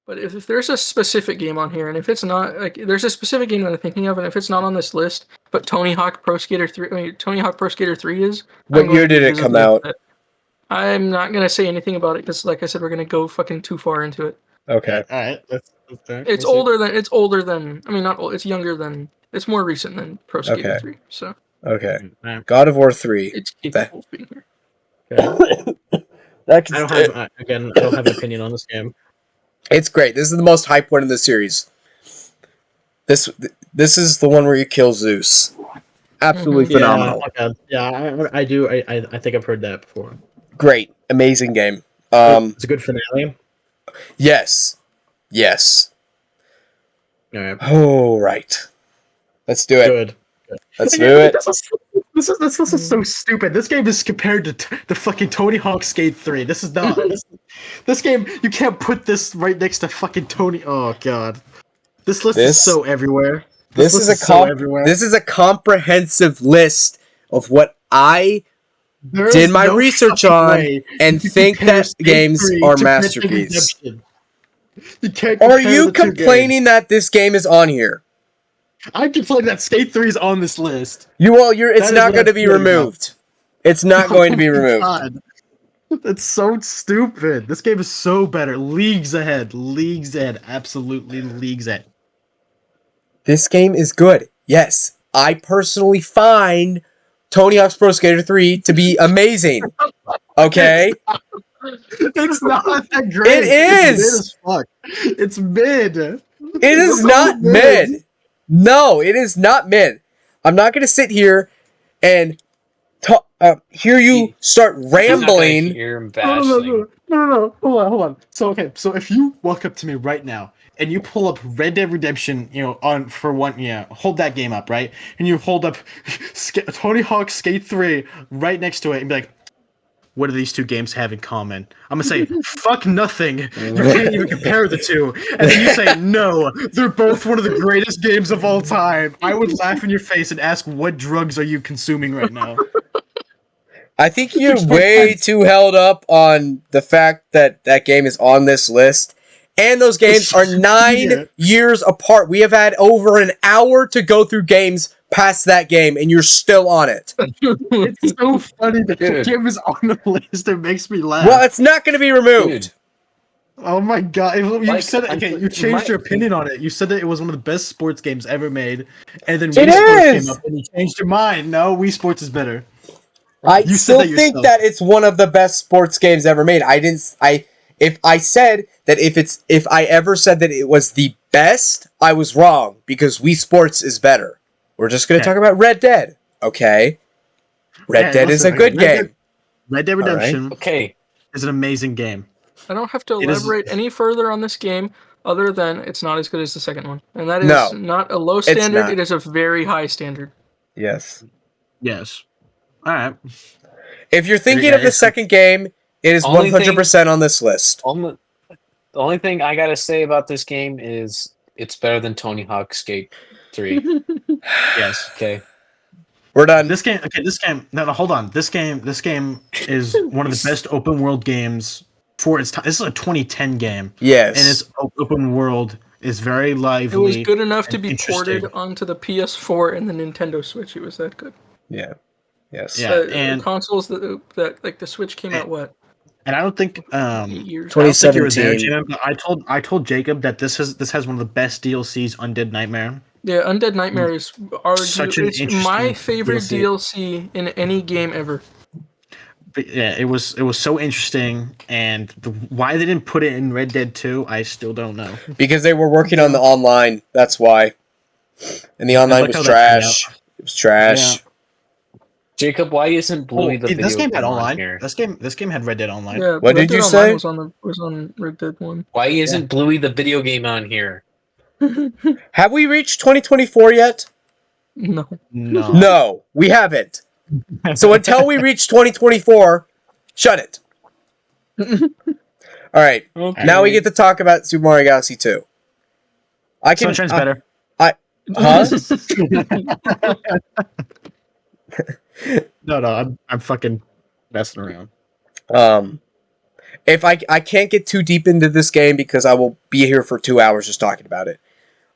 But if there's a specific game on here, and if it's not, like, there's a specific game that I'm thinking of, and if it's not on this list, but Tony Hawk Pro Skater 3, Tony Hawk Pro Skater 3 is, What year did it come out? I'm not gonna say anything about it because, like I said, we're gonna go fucking too far into it. Okay. All right. That's fair. It's older than. I mean, not old. It's younger than. It's more recent than Pro Skater 3. So. Okay. God of War 3. It's capable of being here. Okay. I don't have an opinion on this game. It's great. This is the most hyped one in the series. This is the one where you kill Zeus. Absolutely phenomenal. Yeah, I do. I think I've heard that before. Great, amazing game. It's a good finale. Yes. All right. Oh, right. Let's do it. Good. Let's do it. This is so stupid. This game is compared to the fucking Tony Hawk Skate 3. This is not. This game, you can't put this right next to fucking Tony. Oh god, this list is so everywhere. This is a comprehensive list of what I did my research on and think that games are masterpieces. Are you complaining that this game is on here? I'm complaining that Skate 3 is on this list. It's not going to be removed. It's not going to be removed. God. That's so stupid. This game is so better. Leagues ahead. Absolutely leagues ahead. This game is good. Yes. I personally find Tony Hawk's Pro Skater 3 to be amazing. Okay? It's not that great. It is. It's mid as fuck. It's mid. It is not mid. No, it is not mid. I'm not going to sit here and hear you start rambling. No. Hold on. So if you walk up to me right now and you pull up Red Dead Redemption, hold that game up, right? And you hold up Tony Hawk Skate 3 right next to it and be like, what do these two games have in common? I'm gonna say, fuck nothing. You can't even compare the two. And then you say, no, they're both one of the greatest games of all time. I would laugh in your face and ask, what drugs are you consuming right now? I think you're way too held up on the fact that that game is on this list. And those games are 9 years apart. We have had over an hour to go through games past that game, and you're still on it. It's so funny that the game is on the list. It makes me laugh. Well, it's not going to be removed. Dude. Oh my god! You said you changed your opinion on it. You said that it was one of the best sports games ever made, and then Wii Sports came up, and you changed your mind. No, Wii Sports is better. I still think that it's one of the best sports games ever made. If I ever said that it was the best, I was wrong because Wii Sports is better. We're just going to talk about Red Dead, okay? Red Dead is a good game. Red Dead Redemption is an amazing game. I don't have to elaborate any further on this game other than it's not as good as the second one. And that is not a low standard, it is a very high standard. Yes. All right. If you're thinking of the second game, it is 100% on this list. The only thing I gotta say about this game is it's better than Tony Hawk Skate 3. Yes. Okay. We're done. This game. No, hold on. This game is one of the best open world games for its time. This is a 2010 game. Yes. And its open world is very lively. It was good enough to be ported onto the PS4 and the Nintendo Switch. It was that good. Yeah. Yes. Yeah. And consoles that like the Switch came out what? And I don't think 2017. I told Jacob that this has one of the best DLCs, Undead Nightmare. Yeah, Undead Nightmare is my favorite DLC in any game ever. But yeah, it was so interesting, and why they didn't put it in Red Dead 2, I still don't know. Because they were working on the online. That's why. And the online was trash. It was trash. Yeah. Jacob, why isn't Bluey the video this game had online? Here? This game had Red Dead Online. Yeah, what did you say? Was on Red Dead 1. Why isn't Bluey the video game on here? Have we reached 2024 yet? No, we haven't. So until we reach 2024, shut it. All right. Okay. Now we get to talk about Super Mario Galaxy 2. Sunshine's better. No, I'm fucking messing around. if I can't get too deep into this game because I will be here for 2 hours just talking about it.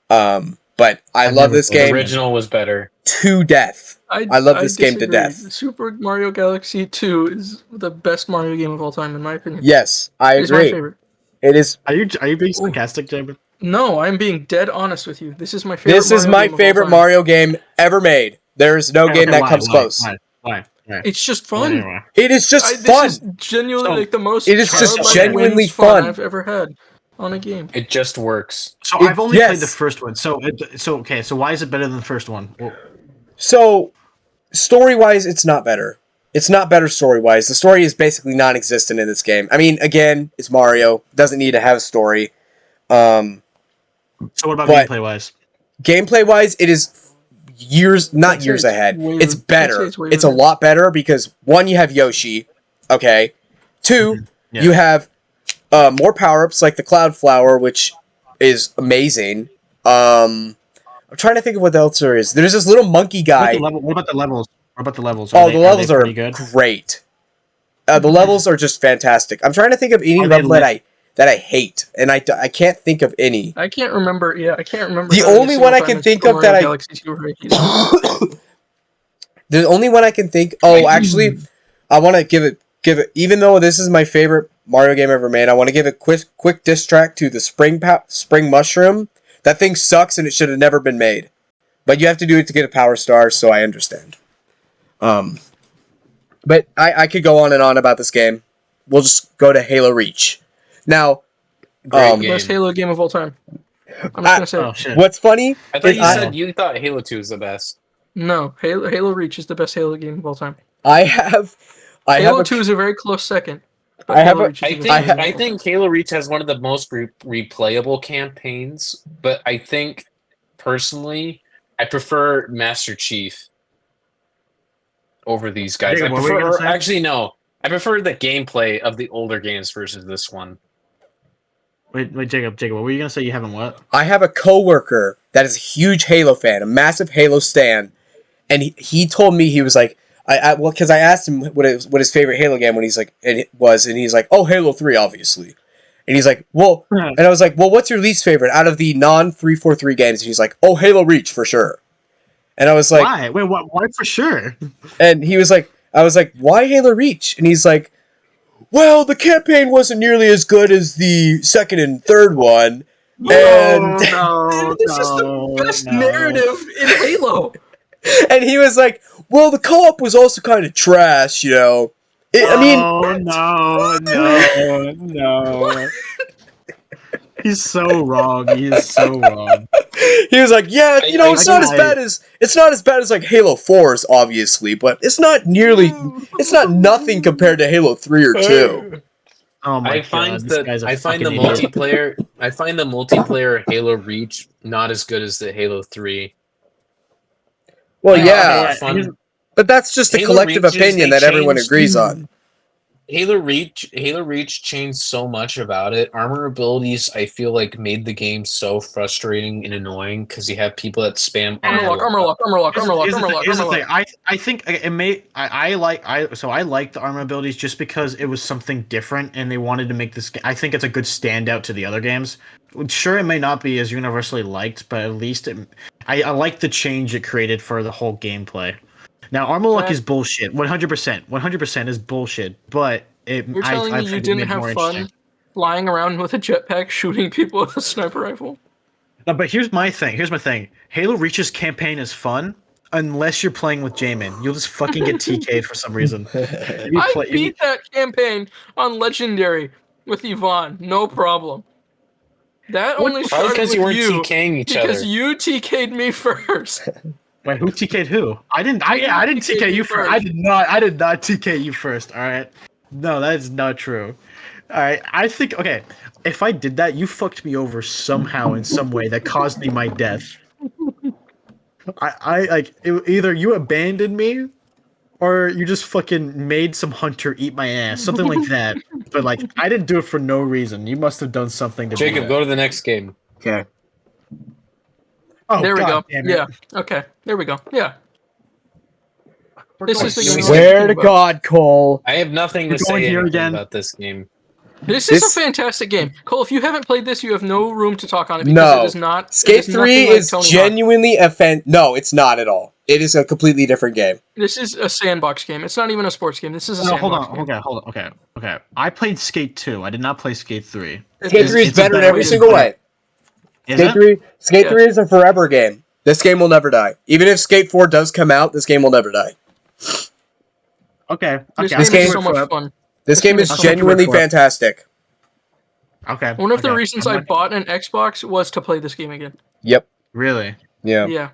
But I love this The game original was better. to death. I love this game to disagree. death. Super Mario Galaxy 2 is the best Mario game of all time, in my opinion. Yes, I It's my agree. favorite. It is. Are you being sarcastic, Jacob? No, I'm being dead honest with you. This is my favorite. This is my favorite Mario game ever made. There is no game that comes close. Why? It's just fun. It is just fun. This is genuinely like the most. It is just childlike genuinely wins fun. I've ever had on a game. It just works. So I've only played the first one. So okay. So why is it better than the first one? Well, so story-wise, it's not better. It's not better story-wise. The story is basically non-existent in this game. I mean, again, it's Mario. Doesn't need to have a story. So what about gameplay-wise? Gameplay-wise, it is not years ahead. It's better. It's a lot better because, one, you have Yoshi. Okay. Two, you have more power-ups like the Cloud Flower, which is amazing. I'm trying to think of what else there is. There's this little monkey guy. What about the levels? The levels are good? great. The levels are just fantastic. I'm trying to think of any level that I hate, and I can't think of any. I can't remember. Yeah, I can't remember. The only one I can think of that the only one I can think. Oh, actually, I want to give it. Even though this is my favorite Mario game ever made, I want to give a quick diss track to the Spring Mushroom. That thing sucks, and it should have never been made. But you have to do it to get a power star, so I understand. But I could go on and on about this game. We'll just go to Halo Reach. Now, best Halo game of all time. I'm just gonna say. What's funny? I thought you said you thought Halo 2 is the best. No, Halo Reach is the best Halo game of all time. Halo 2 is a very close second. I think Halo Reach has one of the most replayable campaigns, but I think personally, I prefer Master Chief over these guys. Jacob, I prefer the gameplay of the older games versus this one. Wait, Jacob, what were you gonna say? You haven't what? I have a coworker that is a huge Halo fan, a massive Halo stan, and he told me, he was like, because I asked him what his favorite Halo game and he's like, oh, Halo 3, obviously. And he's like, well, and I was like, well, what's your least favorite out of the non-343 games? And he's like, oh, Halo Reach for sure. And I was like, why? Wait, what? Why for sure? And he was like, I was like, why Halo Reach? And he's like, well, the campaign wasn't nearly as good as the second and third one. And this is the best narrative in Halo. And he was like, well, the co-op was also kind of trash, you know. No. He's so wrong. He is so wrong. He was like, yeah, you know, it's not as bad as like Halo 4's, obviously, but it's not nothing compared to Halo 3 or 2. Oh my I find the multiplayer Halo Reach not as good as the Halo 3. Well, but that's just a collective opinion that everyone agrees on. Halo Reach changed so much about it. Armor abilities, I feel like, made the game so frustrating and annoying because you have people that spam armor lock. I think it may. I like the armor abilities just because it was something different and they wanted to make this. I think it's a good standout to the other games. Sure, it may not be as universally liked, but at least I like the change it created for the whole gameplay. Now, armor lock is bullshit. 100%. 100% is bullshit. But you're telling me you didn't have fun flying around with a jetpack shooting people with a sniper rifle? No, but here's my thing. Halo Reach's campaign is fun unless you're playing with Jamin. You'll just fucking get TK'd for some reason. I beat that campaign on Legendary with Yvonne. No problem. That only started because you weren't TKing each other. Because you TK'd me first. Wait, who TK'd who? I didn't TK you first. I did not TK you first, alright? No, that is not true. Alright, I think, okay, if I did that, you fucked me over somehow in some way that caused me my death. Either you abandoned me, or you just fucking made some hunter eat my ass. Something like that. But, like, I didn't do it for no reason. You must have done something to Jacob, go to the next game. Okay. Oh, there we God, go. Yeah. Okay. There we go. Yeah. This is the game. Swear to God, Cole. I have nothing to say about this game. This is a fantastic game. Cole, if you haven't played this, you have no room to talk on it because No. it is not. Skate 3 is genuinely No, it's not at all. It is a completely different game. This is a sandbox game. It's not even a sports game. This is a sandbox game. Hold on. Okay. I played Skate 2. I did not play Skate 3. Skate 3 is better in every single way. Skate 3 is a forever game. This game will never die. Even if Skate 4 does come out, this game will never die. Okay. This game is so much fun. This game is genuinely fantastic. Okay. One of the reasons I bought an Xbox was to play this game again. Yep. Really? Yeah. Yeah.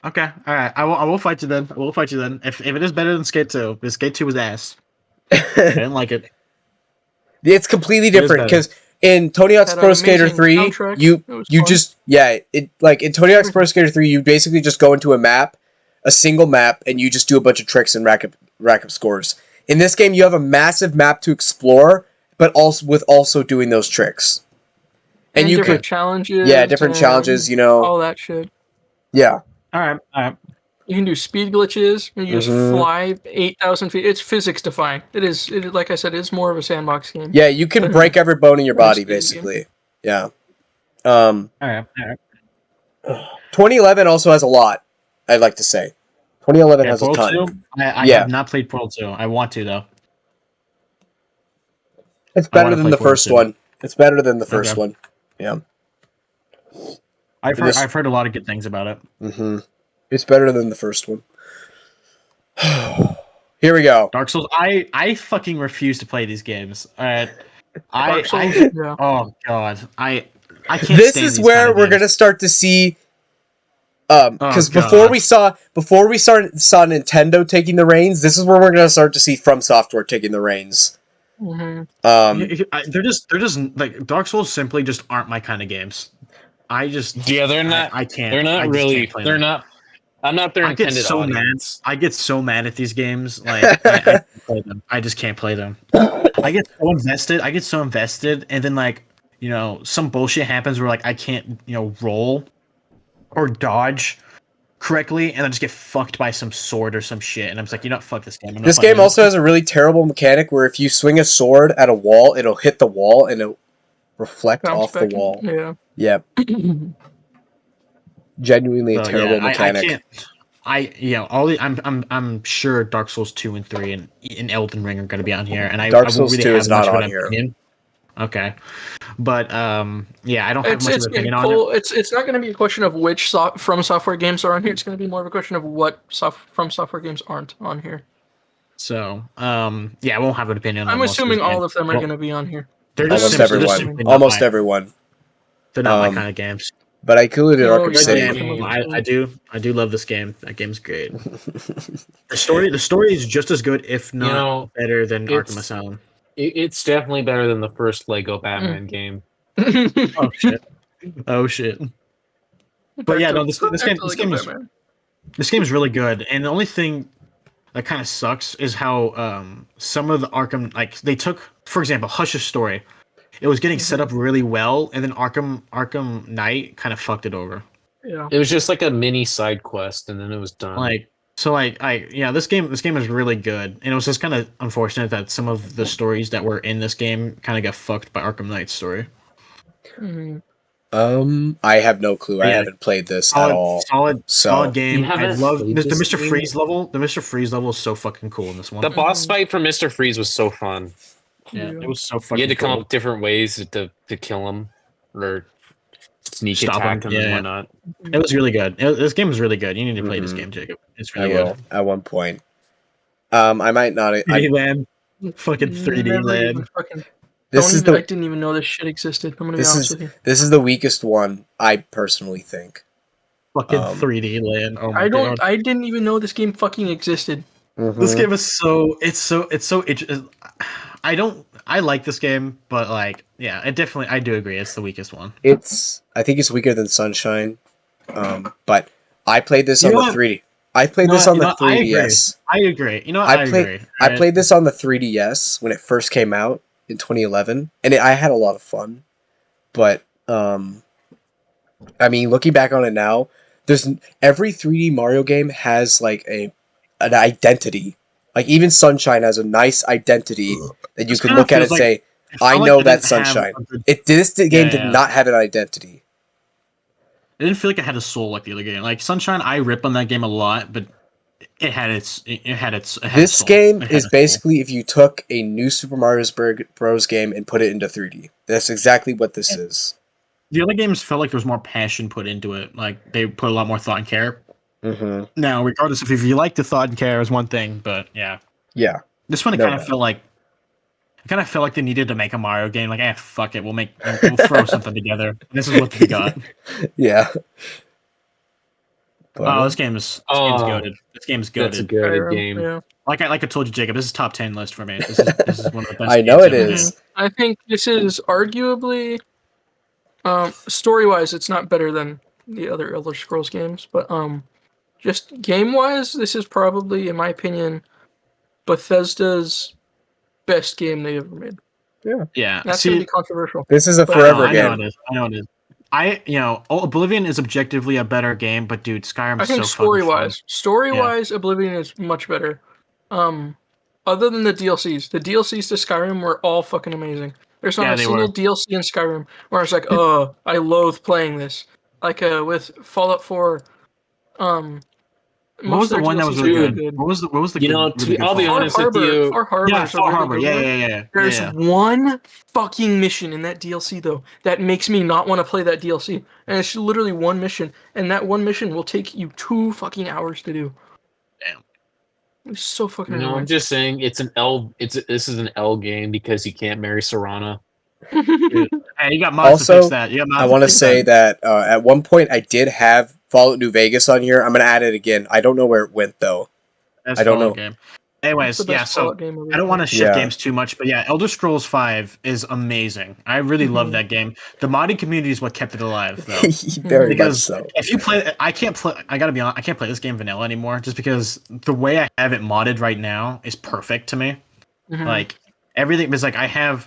Okay. All right. I will fight you then. If it is better than Skate 2, because Skate 2 was ass. I didn't like it. It's completely different because in Tony Hawk's Pro Skater 3, in Tony Hawk's Pro Skater 3, you basically just go into a single map, and you just do a bunch of tricks and rack up scores. In this game, you have a massive map to explore, but also doing those tricks. And you different challenges. Yeah, different challenges, all that shit. Yeah. All right. You can do speed glitches. You just fly 8,000 feet. It's physics defying. It is, like I said, it's more of a sandbox game. Yeah, you can break every bone in your body, basically. Yeah. All right. 2011 also has a lot, I'd like to say. 2011 has a ton. 2? I have not played Portal 2. I want to, though. It's better than the first one. It's better than the first one. Yeah. I've heard a lot of good things about it. Mm-hmm. It's better than the first one. Here we go. Dark Souls. I fucking refuse to play these games. All right. Oh god. I can't. This is where we're gonna start to see. Because before we saw Nintendo taking the reins, this is where we're gonna start to see From Software taking the reins. Mm-hmm. They're just like Dark Souls. Simply just aren't my kind of games. They're not. I can't. They're not really. They're not. I'm not their intended audience. I get so mad at these games. Like I can't play them. I just can't play them. I get so invested, and then some bullshit happens where I can't roll or dodge correctly, and I just get fucked by some sword or some shit, and I'm just like, fuck this game. This game also has a really terrible mechanic where if you swing a sword at a wall, it'll hit the wall and it'll reflect off the wall. Yeah. Yep. Genuinely a terrible mechanic. I'm sure Dark Souls 2 and 3 and Elden Ring are going to be on here, and Dark Souls 2 is not on here. Okay, but I don't have much of an opinion on it. It's not going to be a question of which From Software games are on here. It's going to be more of a question of what From Software games aren't on here. So I won't have an opinion. I'm assuming all of them are going to be on here. They're almost everyone. Almost everyone. They're not my kind of games. But I included Arkham City. I do love this game. That game's great. The story is just as good, if not better than Arkham Asylum. It's definitely better than the first Lego Batman game. Oh shit. But yeah, no, this game is really good. And the only thing that kind of sucks is how some of the Arkham, they took, for example, Hush's story. It was getting set up really well, and then Arkham Knight kind of fucked it over. Yeah. It was just like a mini side quest, and then it was done. This game is really good, and it was just kind of unfortunate that some of the stories that were in this game kind of got fucked by Arkham Knight's story. I have no clue. I haven't played this at all. Solid game. I love the Mr. Freeze level. The Mr. Freeze level is so fucking cool in this one. The boss fight for Mr. Freeze was so fun. Yeah, it was so fucking. You had to come up with different ways to kill him or sneak attack him and whatnot. It was really good. This game is really good. You need to play this game, Jacob. It's really good. At one point. I might not. 3D land. Fucking 3D land. I didn't even know this shit existed. I'm gonna be honest with you. This is the weakest one, I personally think. Fucking 3D land. Oh my god. I didn't even know this game fucking existed. This game is so I like this game, but I do agree it's the weakest one. I think it's weaker than Sunshine. But I played this on the 3D. I played this on the 3DS. I agree. I played this on the 3DS when it first came out in 2011, and I had a lot of fun. But looking back on it now, every 3D Mario game has an identity. Even Sunshine has a nice identity that you can look at and say, I like know it that's didn't have Sunshine. a good- This game Yeah, did yeah. not have an identity. It didn't feel like it had a soul like the other game. Like Sunshine, I rip on that game a lot, but it had This soul. game It had is a soul. basically if you took a new Super Mario Bros. Game and put it into 3D. That's exactly what this is. The other games felt like there was more passion put into it. Like they put a lot more thought and care. Mm-hmm. Now, regardless of if you like the thought and care is one thing, but yeah, Yeah. this one No, kind of felt like. It kind of felt like they needed to make a Mario game. Like, fuck it, we'll throw something together. This is what we got. Yeah. Oh, this game's goated. This game's That's a goated. good game. Yeah. Like I told you, Jacob, this is top 10 list for me. This is one of the best. I know games it ever is. made. I think this is arguably, story-wise, it's not better than the other Elder Scrolls games, but just game-wise, this is probably, in my opinion, Bethesda's best game they ever made. Yeah. That's gonna be controversial. This is a But forever I know game. it is. I know it is. Oblivion is objectively a better game, but dude, Skyrim I is think so fucking fun. story-wise, Oblivion is much better. Other than the DLCs to Skyrim were all fucking amazing. There's not Yeah, a they single were. DLC in Skyrim where I was like, oh, I loathe playing this. Like with Fallout 4, What was the one that was really good? What was the You know, really good I'll be Fallout? honest with you. Far Harbor Yeah, is a Far really Harbor. good one. Yeah. There's one fucking mission in that DLC though that makes me not want to play that DLC, and it's literally one mission, and that one mission will take you 2 fucking hours to do. Damn. It's so fucking No, I'm annoying. just saying this is an L game because you can't marry Serana. Hey, you got mods Also, to fix that. You got mods I want to fix say that at one point I did have Fallout New Vegas on here. I'm going to add it again. I don't know where it went, though. That's I don't Fallout know. Game. Anyways, It's the yeah, best so Fallout game ever I don't want to made. shift Yeah. games too much, but yeah, Elder Scrolls 5 is amazing. I really love that game. The modding community is what kept it alive, though. Very much Because so. if you play, I gotta be honest, I can't play this game vanilla anymore, just because the way I have it modded right now is perfect to me. Mhm. Like everything is like I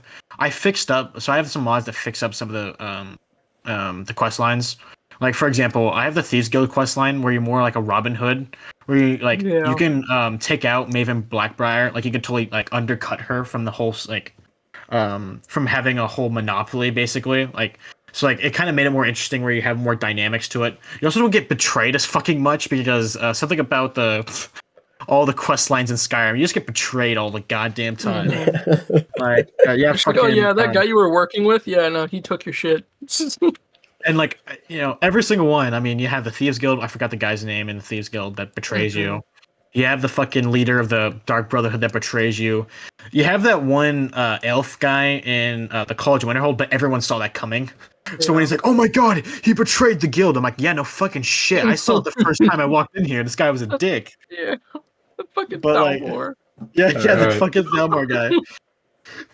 fixed up, so I have some mods that fix up some of the quest lines. Like for example, I have the Thieves Guild quest line where you're more like a Robin Hood, where you like Yeah. you can take out Maven Blackbriar, like you can totally like undercut her from the whole like from having a whole monopoly basically. Like so like it kind of made it more interesting where you have more dynamics to it. You also don't get betrayed as fucking much because something about all the quest lines in Skyrim, you just get betrayed all the goddamn time. Like yeah, It's like, oh yeah, that guy you were working with, yeah, no, he took your shit. and like every single one. I mean, you have the Thieves Guild. I forgot the guy's name in the Thieves Guild that betrays you. You have the fucking leader of the Dark Brotherhood that betrays you. You have that one elf guy in the College of Winterhold, but everyone saw that coming. So when he's like, "Oh my god, he betrayed the guild," I'm like, "Yeah, no fucking shit. I saw it the first time I walked in here. This guy was a dick." Yeah, the fucking But, like, Thalmor. Yeah, the Alright. fucking Thalmor guy.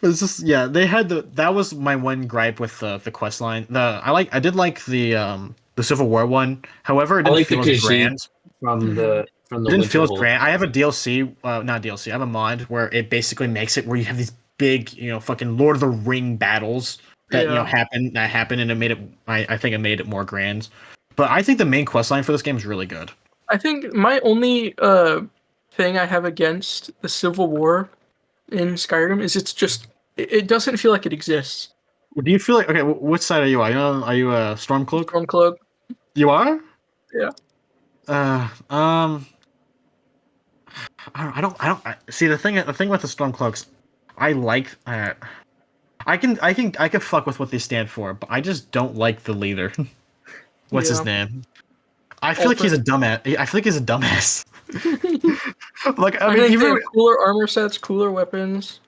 But it's just they had that was my one gripe with the quest line. I did like the Civil War one. However, it I didn't like the feel as Khajiit grand. from the It didn't feel as Winterhold. grand. I have a DLC, not DLC. I have a mod where it basically makes it where you have these big, fucking Lord of the Ring battles that Yeah. happen, and it made it. I think it made it more grand. But I think the main quest line for this game is really good. I think my only thing I have against the Civil War in Skyrim is it doesn't feel like it exists. Do you feel like which side are you on? Are you a Stormcloak? Stormcloak. You are? Yeah. I don't see the thing with the Stormcloaks. I like I can fuck with what they stand for, but I just don't like the leader. What's his name? I feel like he's a dumbass. I feel like he's a dumbass. Like I mean, think they even have cooler armor sets, cooler weapons.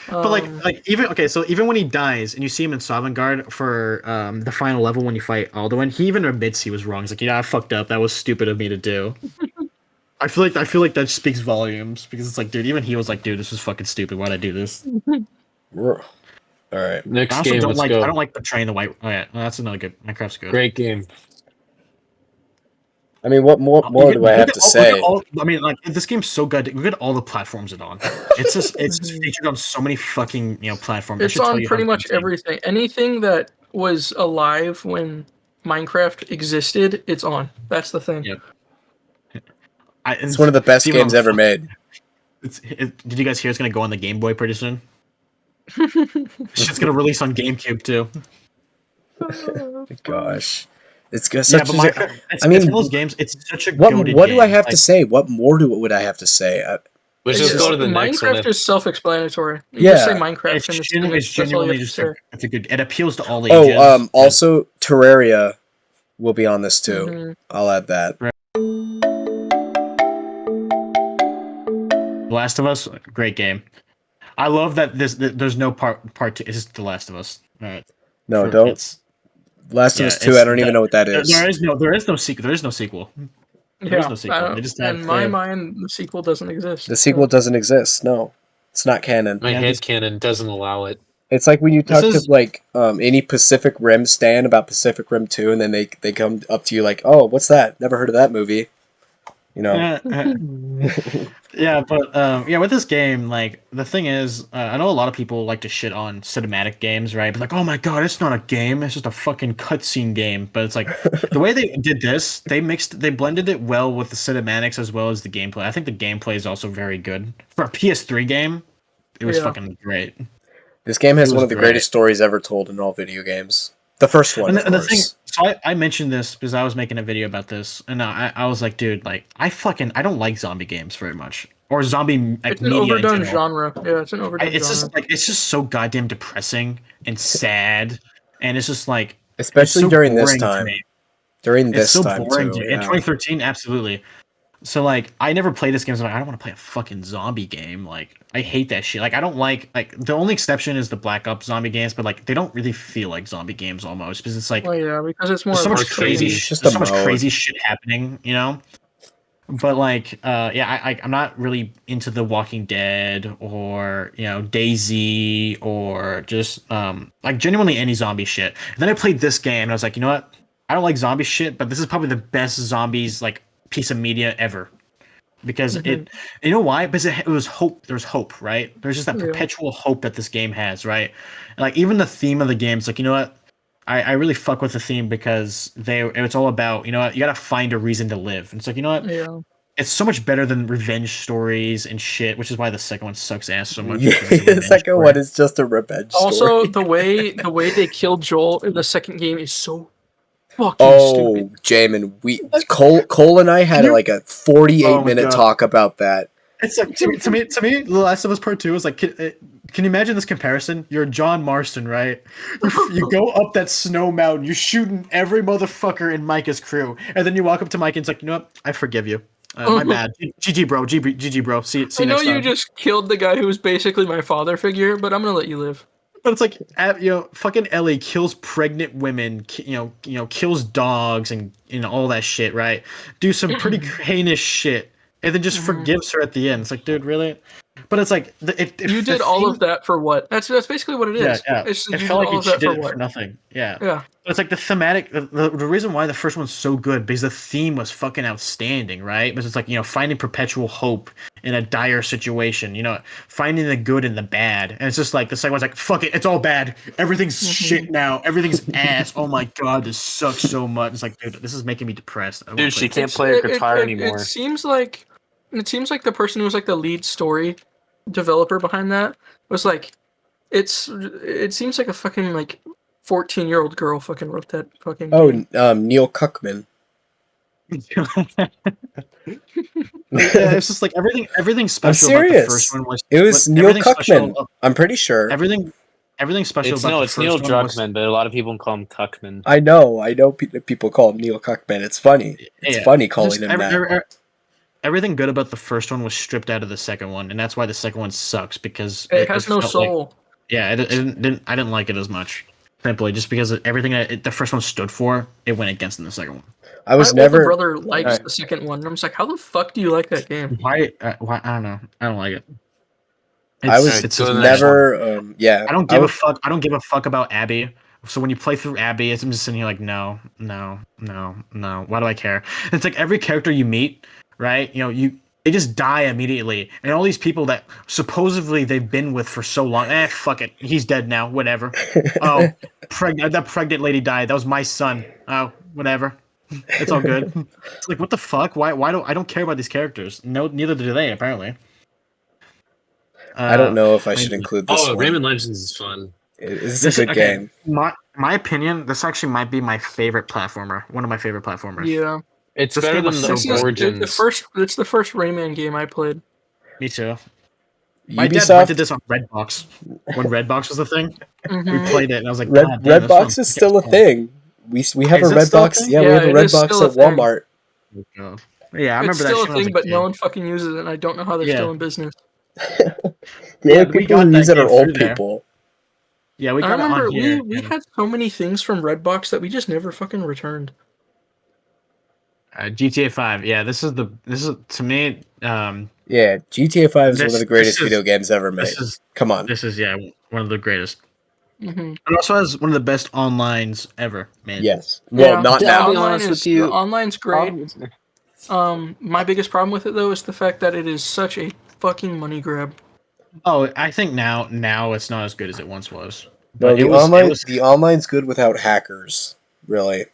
but like even so even when he dies and you see him in Sovngarde for the final level when you fight Alduin, he even admits he was wrong. He's like, I fucked up. That was stupid of me to do. I feel like that speaks volumes because it's like, dude, even he was like, dude, this is fucking stupid. Why'd I do this? All right. Next I also game, don't let's like go. I don't like betraying the white. Oh yeah, well, that's another good. Minecraft's good. Great game. I mean, what more do I have to say? I mean, like this game's so good. Look at all the platforms it's on. It's just featured on so many fucking platforms. It's on pretty much everything. Anything that was alive when Minecraft existed, it's on. That's the thing. Yep. It's one of the best games ever made. Did you guys hear it's gonna go on the Game Boy pretty soon? Shit's gonna release on GameCube too. Gosh, it's good. Yeah, but Minecraft. It's one of those games. It's such a what goated what do I game. have to say? What more would I have to say? Let's just go to the next one. Minecraft is self-explanatory. You Yeah. just say Minecraft, and It's genuinely just it's a good. It appeals to all ages. Oh, also Terraria will be on this too. Mhm. I'll add that. Last of Us, great game. I love that there's no part two. It's just The Last of Us. All right. No, don't. Last of Us 2. I don't even know what that is. There is no sequel. There is no sequel. There is no sequel. They just in my mind, the sequel doesn't exist. The sequel doesn't exist. No, it's not canon. My head canon doesn't allow it. It's like when you talk to like any Pacific Rim stan about Pacific Rim 2, and then they come up to you like, "Oh, what's that? Never heard of that movie." You know. Yeah, but with this game, like the thing is, I know a lot of people like to shit on cinematic games, right? But like, oh my god, it's not a game; it's just a fucking cutscene game. But it's like the way they did this, they blended it well with the cinematics as well as the gameplay. I think the gameplay is also very good for a PS3 game. It was fucking great. This game has one of the greatest stories ever told in all video games. The first one, and the thing, so I mentioned this because I was making a video about this, and I was like, dude, like I don't like zombie games very much, or zombie like it's an media overdone genre. Yeah, it's an overdone genre. It's just so goddamn depressing and sad, and it's just like especially during this time. During this time too. In 2013, absolutely. So like I never played this game, so I don't want to play a fucking zombie game. Like I hate that shit. Like I don't like the only exception is the Black Ops zombie games, but like they don't really feel like zombie games almost because it's like because it's more so much crazy so much crazy shit happening, you know? But like I'm not really into The Walking Dead or DayZ or just like genuinely any zombie shit. And then I played this game and I was like, you know what? I don't like zombie shit, but this is probably the best zombies like piece of media ever, because you know why? Because it was hope. There's hope, right? There's just that perpetual hope that this game has, right? And like even the theme of the game is like, you know what? I really fuck with the theme because it's all about, you know what? You gotta find a reason to live. And it's like, you know what? Yeah. It's so much better than revenge stories and shit, which is why the second one sucks ass so much. Yeah, the second one is just a revenge story. Also, the way they killed Joel in the second game is so fucking stupid. Jamin, Cole and I had like a 48-minute talk about that. It's like to me, The Last of Us Part 2 is like, can you imagine this comparison? You're John Marston, right? You go up that snow mountain, you're shooting every motherfucker in Micah's crew, and then you walk up to Micah and it's like, you know what? I forgive you. My bad. GG, bro. GG, bro. See you next time. I know you just killed the guy who was basically my father figure, but I'm gonna let you live. But it's like, fucking Ellie kills pregnant women, kills dogs and all that shit, right? Do some pretty heinous shit, and then just forgives her at the end. It's like, dude, really? But it's like, you did all of that for what? That's basically what it is. Yeah. It felt like you did it for nothing. Yeah. Yeah. It's like the thematic, the reason why the first one's so good, because the theme was fucking outstanding, right? Because it's like, finding perpetual hope in a dire situation, finding the good and the bad. And it's just like, the second one's like, fuck it, it's all bad. Everything's shit now. Everything's ass. Oh my god, this sucks so much. It's like, dude, this is making me depressed. Dude, she can't play her guitar anymore. It seems like the person who was like the lead story developer behind that was like, it seems like a fucking like 14-year-old girl fucking wrote that fucking game. Neil Cuckman. It's just like everything special I'm serious. About the first one was it was Neil Cuckman. I'm pretty sure everything special about it's Neil Druckmann, but a lot of people call him Cuckman. I know people call him Neil Cuckman. It's funny. It's funny calling him that. Everything good about the first one was stripped out of the second one, and that's why the second one sucks, because it has no soul. I didn't like it as much. Simply just because everything the first one stood for, it went against in the second one. My older brother likes the second one, and I'm just like, how the fuck do you like that game? Why I don't know. I don't like it. It's never. I don't give a fuck. I don't give a fuck about Abby. So when you play through Abby, I'm just sitting here like, no. Why do I care? And it's like every character you meet, right? They just die immediately, and all these people that supposedly they've been with for so long, fuck it, he's dead now, whatever. Oh, that pregnant lady died. That was my son. Oh, whatever. It's all good. It's like, what the fuck? Why don't I don't care about these characters? No, neither do they apparently. I don't know if I should maybe. include this one. Rayman Legends is fun. It's a good game. My opinion, this actually might be my favorite platformer. One of my favorite platformers. Yeah, It's This better game than was the so good. Origins. It's the first Rayman game I played. Me too. My dad Ubisoft. rented this on Redbox when Redbox was a thing. We Mhm. played it, and I was like, "God damn, this Redbox one's is still a fun." thing. We have a Is it still a Redbox. thing? Yeah, we Yeah, have a it is Redbox still a at thing. Walmart. Yeah, I It's remember that still shit a when I was thing, a but kid. no one fucking uses it, and I don't know how they're Yeah. still in business. The Yeah, only we people got who that use it game are old through there. people. Yeah, we I got it remember on here. we and, had so many things from Redbox that we just never fucking returned. GTA 5. Yeah, this is to me. Yeah, GTA 5 is one of This the greatest this is video games ever made. Come on. this is one of the greatest. Hmm It also has one of the best onlines ever made. Yes. Well, not the now. I'll be online honest with is you. the online's great. My biggest problem with it though is the fact that it is such a fucking money grab. Oh, I think now it's not as good as it once was. No, But the online's good without hackers. Really.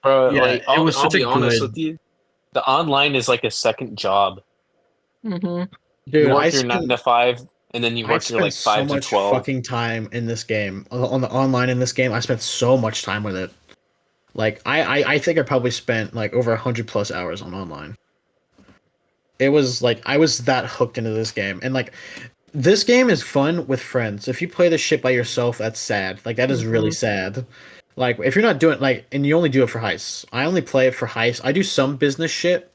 Bro, Yeah, like it was I'll such be a honest good- with you. The online is like a second job. Hmm dude. You work I your 9 to 5, and then you I've work your like spent 5 so to much 12. fucking time in this game on the online in this game. I spent so much time with it. Like I think I probably spent like over 100+ hours on online. It was like I was that hooked into this game, and like this game is fun with friends. If you play this shit by yourself, that's sad. Like that is really sad. Like if you're not doing like, and you only do it for heists. I only play it for heists. I do some business shit.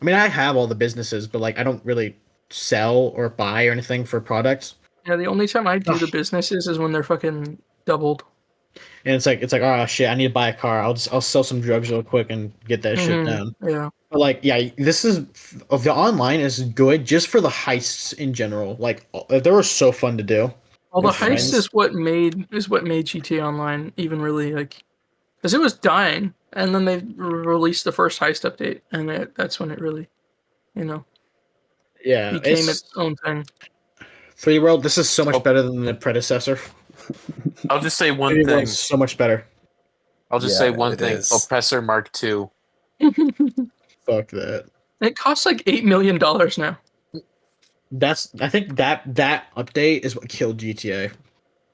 I mean, I have all the businesses, but like I don't really sell or buy or anything for products. Yeah, the only time I do Ugh. the businesses is when they're fucking doubled. And it's like oh shit, I need to buy a car. I'll sell some drugs real quick and get that shit down. Yeah. But like yeah, this is the online is good just for the heists in general. Like they were so fun to do. Well, the With heist friends. is what made GTA Online even really like, because it was dying, and then they released the first heist update, and that's when it really, Yeah, became it's its own thing. 3D World. This is so much Oh. better than the predecessor. I'll just say one 3D thing. World's so much better. I'll just Yeah, say one it thing. is. Oppressor Mark II. Fuck that. It costs like $8 million now. I think that update is what killed GTA.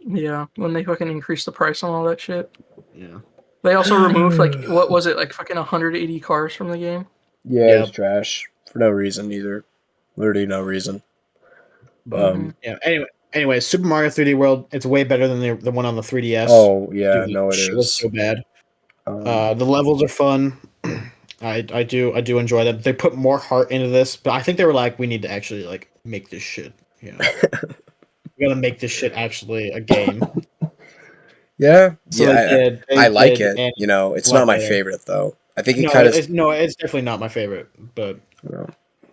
Yeah, when they fucking increased the price on all that shit. Yeah. They also removed like what was it, like fucking 180 cars from the game. Yeah, it's trash. For no reason either. Literally no reason. Yeah. Anyway, Super Mario 3D World. It's way better than the one on the 3DS. Oh yeah, Dude, no, it shit was is. so bad. Um, The levels are fun. I do enjoy them. They put more heart into this, but I think they were like, we need to actually like make this shit. You know, we gotta make this shit actually a game. yeah, So yeah. they did. They I like did, it. and You know, it's a lot not my better. favorite though. I think it No, kind of. it's definitely not my favorite, but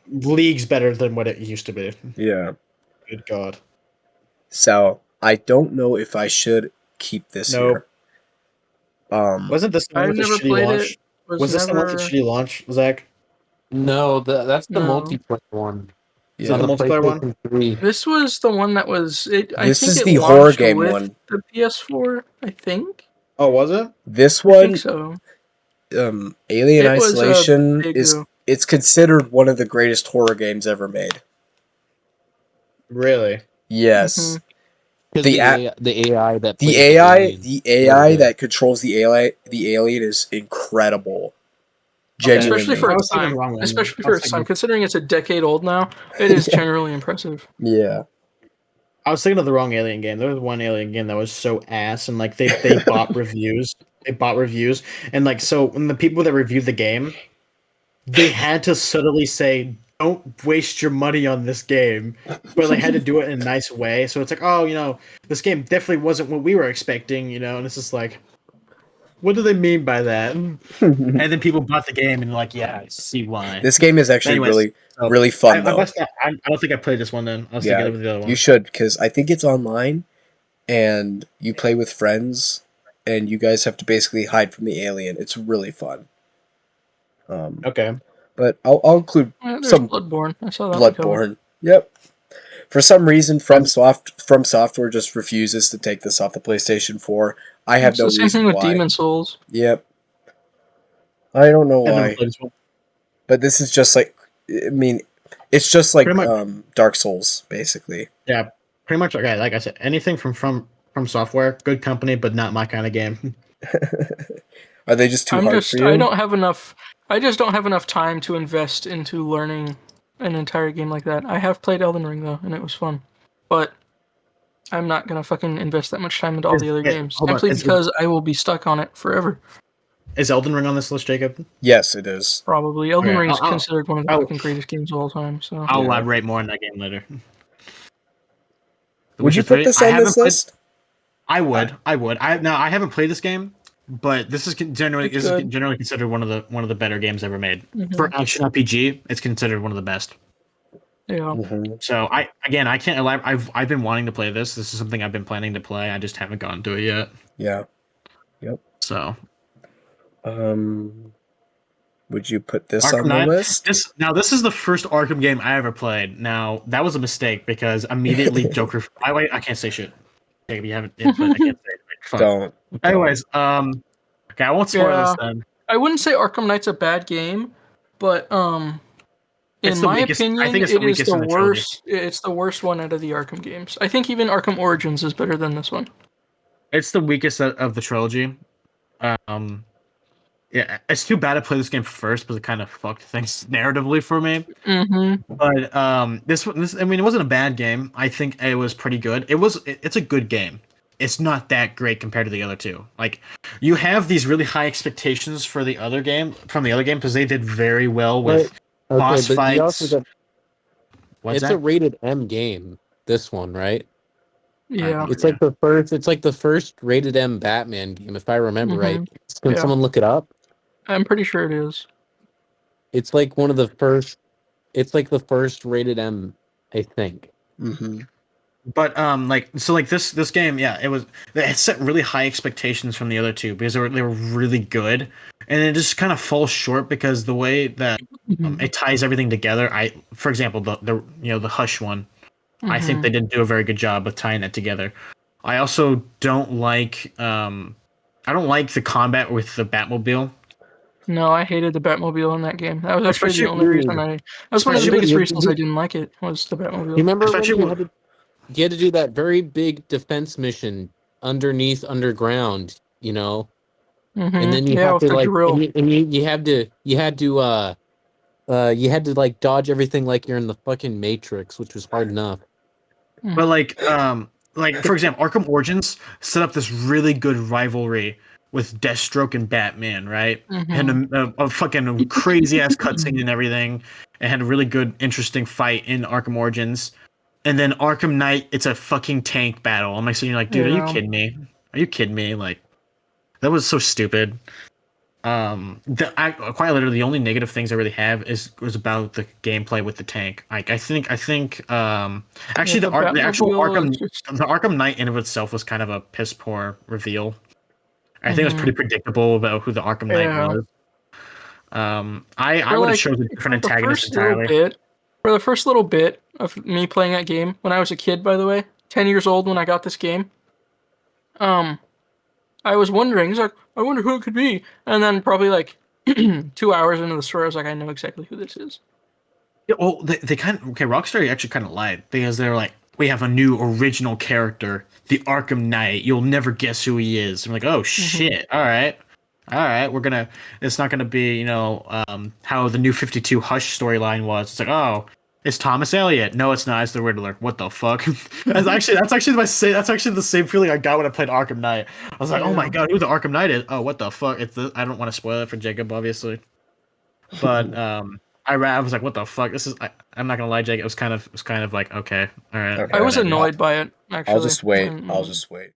League's better than what it used to be. Yeah. Good God. So I don't know if I should keep this Nope. here. Wasn't this the one I've with the never shitty played launch? it. Was this the one with the shitty launch, Zach? No, that's the No. multiplayer one. Is Yeah. it the multiplayer one? PlayStation 3. This was the one that was it. I This think is it the horror launched game with one. the PS4. I think. Oh, was it? This I one, think so. Alien It was a Isolation big is deal. it's considered one of the greatest horror games ever made. Really? Yes. Because The the AI that The plays AI, alien. the AI Really good. that controls the alien is incredible. Okay. Genuinely. Especially for I its was thinking time. the wrong one. Especially I for was its thinking- time. Considering it's a decade old now, it is generally impressive. Yeah. I was thinking of the wrong Alien game. There was one Alien game that was so ass, and like they bought reviews. They bought reviews, and like so when the people that reviewed the game, they had to subtly say, "Don't waste your money on this game," but they had to do it in a nice way. So it's like, oh, this game definitely wasn't what we were expecting, and it's just like, what do they mean by that? And then people bought the game and like, yeah, I see why. This game is actually Anyways, really fun I though. don't think I played this one then. I was Yeah, thinking of the other one. you should, because I think it's online, and you play with friends, and you guys have to basically hide from the alien. It's really fun. Okay. But I'll include There's some Bloodborne. I saw that one coming. Bloodborne. Yep. For some reason, From Software just refuses to take this off the PlayStation 4. I have It's no the same reason thing with why. Demon Souls. Yep. I don't know I've never why, played this one. but this is just like, I mean, It's just like Pretty much. Dark Souls, basically. Yeah, pretty much. Okay, like I said, anything from Software, good company, but not my kind of game. Are they just too hard for you? I just don't have enough time to invest into learning an entire game like that. I have played Elden Ring though, and it was fun, but I'm not gonna fucking invest that much time into all the other games simply because I will be stuck on it forever. Is Elden Ring on this list, Jacob? Yes, it is. Probably. Elden Okay, Ring is considered one of the fucking greatest games of all time. So I'll elaborate more on that game later. Would you put this on this list? I would. I haven't played this game, but this is generally considered one of the better games ever made. For action RPG. It's considered one of the best. Yeah. So I can't elaborate. I've been wanting to play this. This is something I've been planning to play. I just haven't gotten to it yet. Yeah. Yep. So. Would you put this Arkham on the Knight? list? This is the first Arkham game I ever played. Now that was a mistake because immediately Joker. I can't say shit. Jacob, you haven't. But I can't say it. Fuck. Don't. Anyways, okay, I won't spoil this then. I wouldn't say Arkham Knight's a bad game, but in my opinion, it is the worst. It's the worst one out of the Arkham games. I think even Arkham Origins is better than this one. It's the weakest of the trilogy. Yeah, it's too bad I played this game first because it kind of fucked things narratively for me. But this I mean, it wasn't a bad game. I think it was pretty good. It's a good game. It's not that great compared to the other two. Like, you have these really high expectations for the other game because they did very well with boss fights. It's a rated M game. This one, right? Yeah. It's like the first rated M Batman game, if I remember right. Can someone look it up? I'm pretty sure it is. It's like one of the first. It's like the first rated M, I think. But this game, it set really high expectations from the other two because they were really good, and it just kind of falls short because the way that it ties everything together. For example, the Hush one, I think they didn't do a very good job of tying that together. I also don't like the combat with the Batmobile. No, I hated the Batmobile in that game. That was actually the only reason that was one of the biggest reasons I didn't like it was the Batmobile. You remember when you had to do that very big defense mission underground, you know? And then you have to like you had to like dodge everything like you're in the fucking Matrix, which was hard enough. But like for example, Arkham Origins set up this really good rivalry with Deathstroke and Batman, right? And a fucking crazy ass cutscene and everything, and had a really good, interesting fight in Arkham Origins. And then Arkham Knight, it's a fucking tank battle. I'm like, so you're like, dude, are you kidding me? Are you kidding me? Like, that was so stupid. Quite literally, the only negative things I really have was about the gameplay with the tank. Like, I think, actually, the Arkham Knight in of itself was kind of a piss poor reveal. I think it was pretty predictable about who the Arkham Knight was. I would have chosen a different antagonist entirely. For the first little bit of me playing that game, when I was a kid, by the way, 10 years old when I got this game, I was wondering, I wonder who it could be. And then probably like 2 hours into the story, I was like, I know exactly who this is. Yeah, well, Rockstar actually kind of lied because they're like, we have a new original character, the Arkham Knight. You'll never guess who he is. I'm like, oh shit! All right, it's not gonna be how the New 52 Hush storyline was. It's like, oh, it's Thomas Elliott. No, it's not. It's the Riddler. What the fuck? that's actually the same feeling I got when I played Arkham Knight. I was like, oh my god, who the Arkham Knight is? Oh, what the fuck? I don't want to spoil it for Jacob, obviously, but I was like, what the fuck? I'm not gonna lie, Jake. It was kind of like, okay, all right. I was annoyed by it. Actually, I'll just wait.